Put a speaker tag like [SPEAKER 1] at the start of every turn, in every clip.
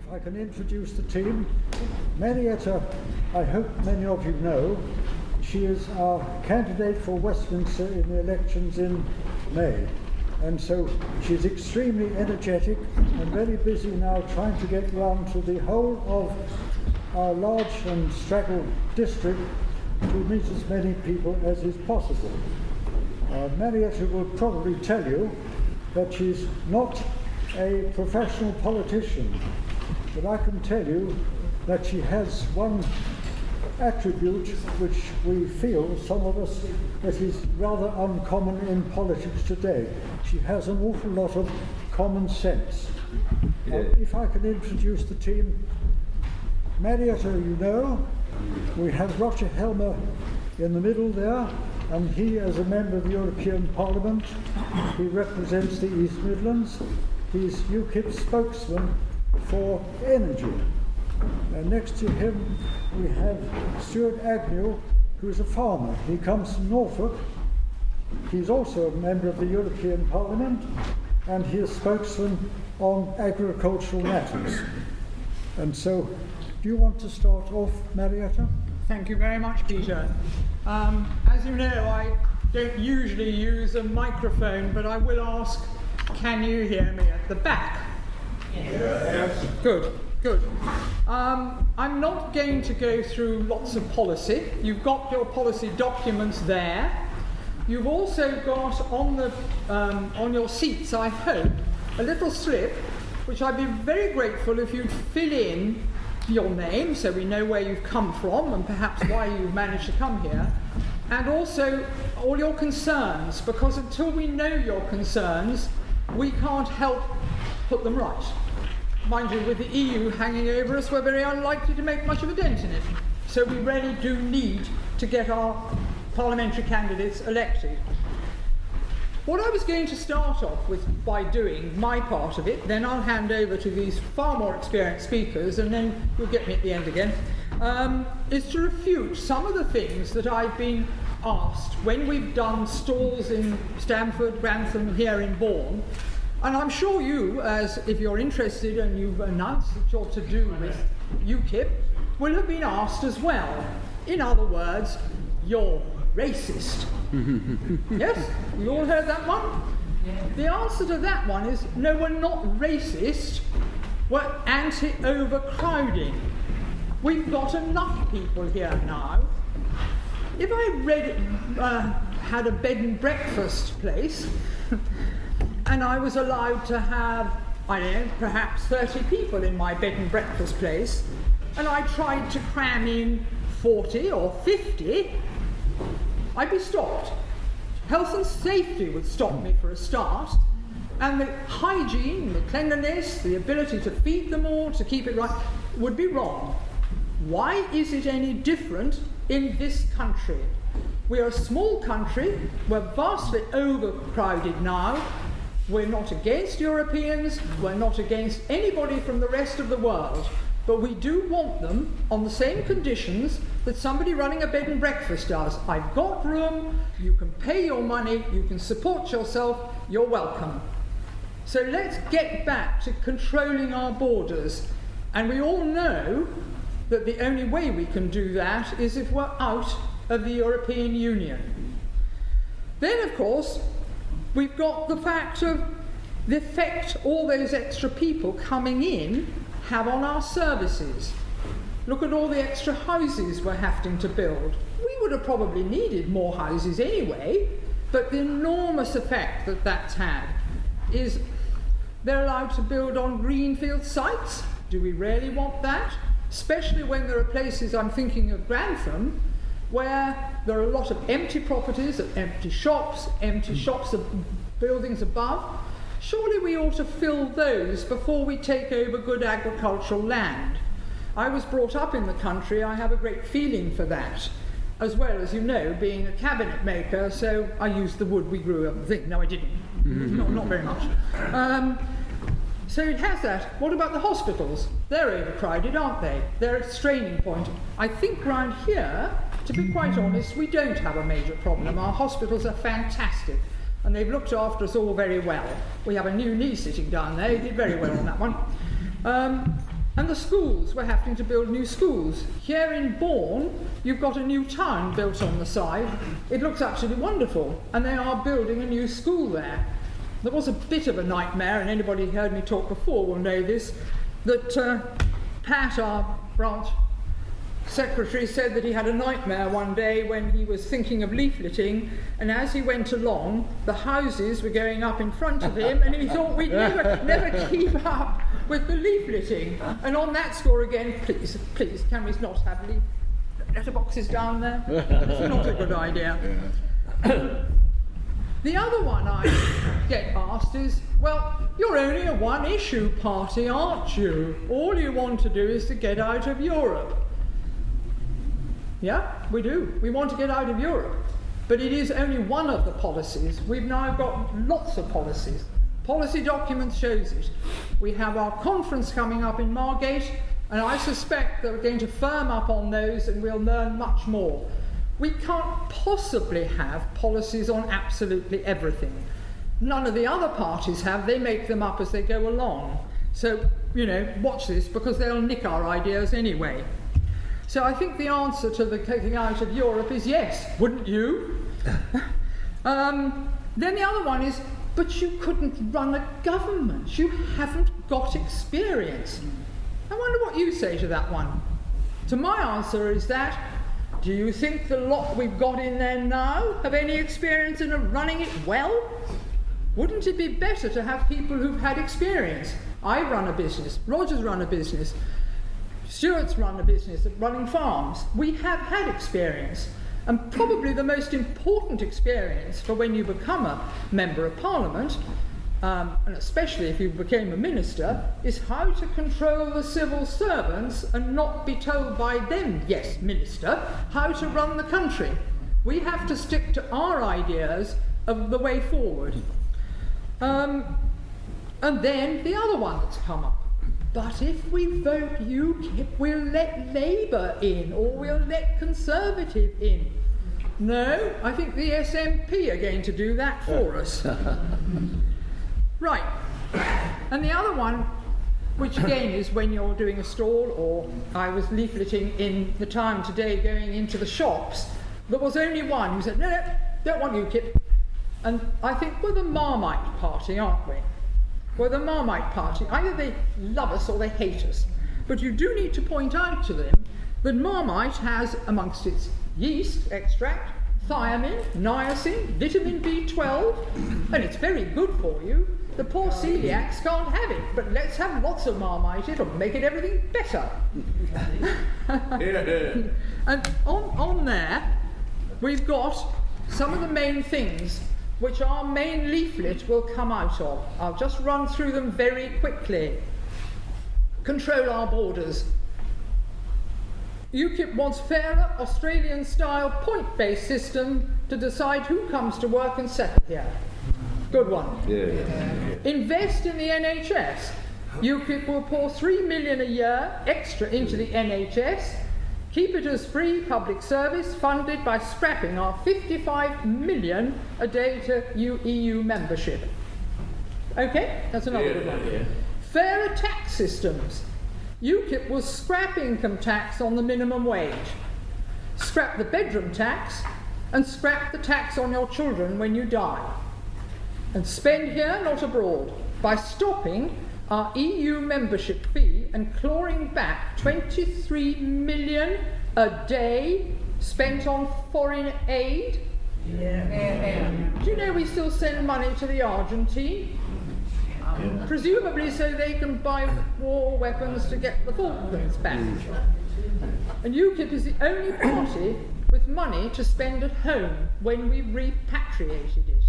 [SPEAKER 1] if I can introduce the team. Marietta, I hope many of you know, she is our candidate for Westminster in the elections in May. And so she's extremely energetic and very busy now trying to get round to the whole of our large and straggled district to meet as many people as is possible. Marietta will probably tell you that she's not a professional politician, but I can tell you that she has one attribute which we feel, some of us, that is rather uncommon in politics today. She has an awful lot of common sense. If I can introduce the team, Marietta, you know, we have Roger Helmer in the middle there, and he, as a member of the European Parliament, he represents the East Midlands. He's UKIP spokesman for energy. And next to him we have Stuart Agnew, who's a farmer. He comes from Norfolk. He's also a member of the European Parliament, and he is spokesman on agricultural matters. And so, do you want to start off, Marietta?
[SPEAKER 2] Thank you very much, Peter. As you know, I don't usually use a microphone, but I will ask, can you hear me at the back? Yes. Good. I'm not going to go through lots of policy. You've got your policy documents there. You've also got on your seats, I hope, a little slip, which I'd be very grateful if you'd fill in your name so we know where you've come from and perhaps why you've managed to come here, and also all your concerns, because until we know your concerns, we can't help put them right. Mind you, with the EU hanging over us, we're very unlikely to make much of a dent in it. So we really do need to get our parliamentary candidates elected. What I was going to start off with by doing my part of it, then I'll hand over to these far more experienced speakers, and then you'll get me at the end again, is to refute some of the things that I've been asked when we've done stalls in Stamford, Grantham, here in Bourne. And I'm sure you, as if you're interested and you've announced that you're to do with UKIP, will have been asked as well. In other words, you're racist. Yes? You all heard that one? Yeah. The answer to that one is, no, we're not racist, we're anti-overcrowding. We've got enough people here now. If I had a bed and breakfast place, and I was allowed to have, I don't know, perhaps 30 people in my bed and breakfast place, and I tried to cram in 40 or 50, I'd be stopped. Health and safety would stop me for a start, and the hygiene, the cleanliness, the ability to feed them all, to keep it right, would be wrong. Why is it any different in this country? We're a small country, we're vastly overcrowded now. We're not against Europeans, we're not against anybody from the rest of the world, but we do want them on the same conditions that somebody running a bed and breakfast does. I've got room, you can pay your money, you can support yourself, you're welcome. So let's get back to controlling our borders. And we all know that the only way we can do that is if we're out of the European Union. Then, of course, we've got the fact of the effect all those extra people coming in have on our services. Look at all the extra houses we're having to build. We would have probably needed more houses anyway, but the enormous effect that that's had is they're allowed to build on greenfield sites. Do we really want that? Especially when there are places, I'm thinking of Grantham, where there are a lot of empty properties, empty shops buildings above. Surely we ought to fill those before we take over good agricultural land. I was brought up in the country, I have a great feeling for that, as well as, you know, being a cabinet maker, so I used the wood we grew up with. No, I didn't. Not very much. So it has that. What about the hospitals? They're overcrowded, aren't they? They're a straining point. I think round here, to be quite honest, we don't have a major problem. Our hospitals are fantastic, and they've looked after us all very well. We have a new knee sitting down there, he did very well on that one. And the schools, we're having to build new schools. Here in Bourne, you've got a new town built on the side. It looks absolutely wonderful, and they are building a new school there. There was a bit of a nightmare, and anybody who heard me talk before will know this, that Pat, our branch secretary, said that he had a nightmare one day when he was thinking of leafleting, and as he went along, the houses were going up in front of him, and he thought we'd never keep up with the leafleting. And on that score again, please, can we not have letterboxes down there? It's not a good idea. The other one I get asked is, well, you're only a one-issue party, aren't you? All you want to do is to get out of Europe. Yeah, we do. We want to get out of Europe. But it is only one of the policies. We've now got lots of policies. Policy document shows it. We have our conference coming up in Margate, and I suspect that we're going to firm up on those and we'll learn much more. We can't possibly have policies on absolutely everything. None of the other parties have. They make them up as they go along. So, watch this, because they'll nick our ideas anyway. So I think the answer to the getting out of Europe is yes, wouldn't you? Then the other one is, but you couldn't run a government. You haven't got experience. I wonder what you say to that one. So my answer is that, do you think the lot we've got in there now have any experience in running it well? Wouldn't it be better to have people who've had experience? I run a business, Roger's run a business, Stuart's run a business at running farms. We have had experience, and probably the most important experience for when you become a Member of Parliament, and especially if you became a minister, is how to control the civil servants and not be told by them, yes, minister, how to run the country. We have to stick to our ideas of the way forward. And then the other one that's come up. But if we vote UKIP, we'll let Labour in, or we'll let Conservative in. No, I think the SNP are going to do that for us. Right. And the other one, which again is when you're doing a stall, or I was leafleting in the Time today going into the shops, there was only one who said, no, don't want UKIP. And I think we're the Marmite party, aren't we? We're the Marmite party. Either they love us or they hate us. But you do need to point out to them that Marmite has, amongst its yeast extract, thiamine, niacin, vitamin B12, and it's very good for you. The poor celiacs can't have it, but let's have lots of Marmite, it'll make it everything better. And on there, we've got some of the main things which our main leaflet will come out of. I'll just run through them very quickly. Control our borders. UKIP wants fairer Australian-style point-based system to decide who comes to work and settle here. Good one. Yeah. Invest in the NHS. UKIP will pour $3 million a year extra into the NHS. Keep it as free public service funded by scrapping our $55 million a day to EU membership. Okay, that's another good one. Yeah. Fairer tax systems. UKIP will scrap income tax on the minimum wage, scrap the bedroom tax, and scrap the tax on your children when you die. And spend here, not abroad, by stopping our EU membership fee and clawing back $23 million a day spent on foreign aid. Yeah. Do you know we still send money to the Argentine? Presumably so they can buy war weapons to get the Falklands back. And UKIP is the only party with money to spend at home when we repatriated it.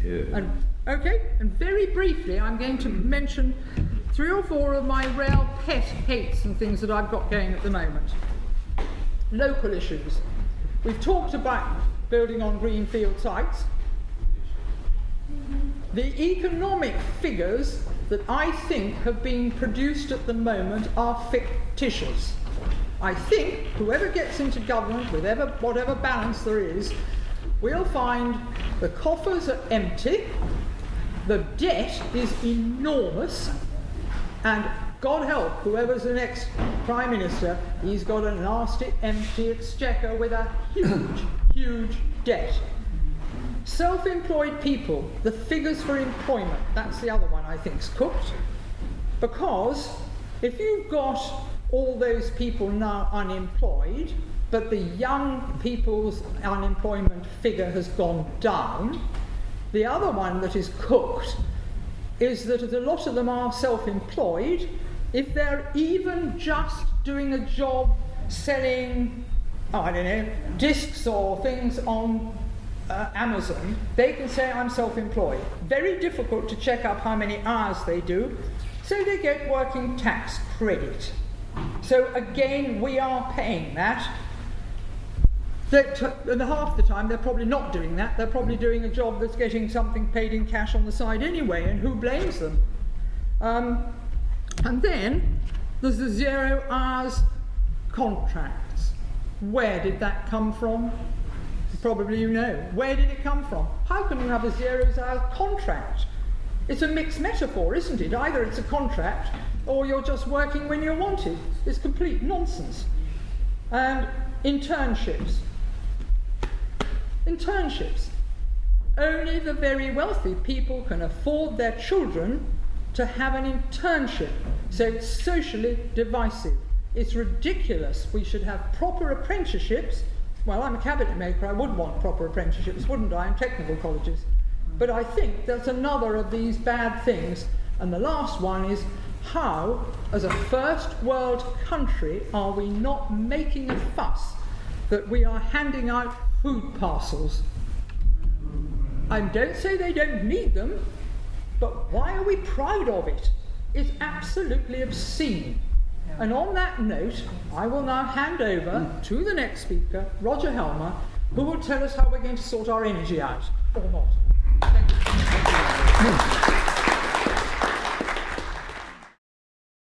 [SPEAKER 2] Yeah. And very briefly, I'm going to mention 3 or 4 of my real pet hates and things that I've got going at the moment. Local issues. We've talked about building on greenfield sites. The economic figures that I think have been produced at the moment are fictitious. I think whoever gets into government with whatever balance there is, we'll find the coffers are empty, the debt is enormous, and God help whoever's the next Prime Minister, he's got a nasty, empty exchequer with a huge, huge debt. Self-employed people, the figures for employment, that's the other one I think's cooked. Because if you've got all those people now unemployed, but the young people's unemployment figure has gone down, the other one that is cooked is that a lot of them are self-employed. If they're even just doing a job selling, I don't know, discs or things on Amazon, they can say, I'm self-employed. Very difficult to check up how many hours they do, so they get working tax credit. So again, we are paying that. And half the time they're probably not doing that, they're probably doing a job that's getting something paid in cash on the side anyway, and who blames them? And then there's the 0 hours contracts. Where did that come from? Probably you know. Where did it come from? How can you have a 0 hours contract? It's a mixed metaphor, isn't it? Either it's a contract or you're just working when you're wanted. It's complete nonsense. And internships. Internships. Only the very wealthy people can afford their children to have an internship. So it's socially divisive. It's ridiculous. We should have proper apprenticeships. Well, I'm a cabinet maker. I would want proper apprenticeships, wouldn't I, in technical colleges? But I think that's another of these bad things. And the last one is, how, as a first world country, are we not making a fuss that we are handing out food parcels? I don't say they don't need them, but why are we proud of it? It's absolutely obscene. And on that note, I will now hand over to the next speaker, Roger Helmer, who will tell us how we're going to sort our energy out, or not. Thank you.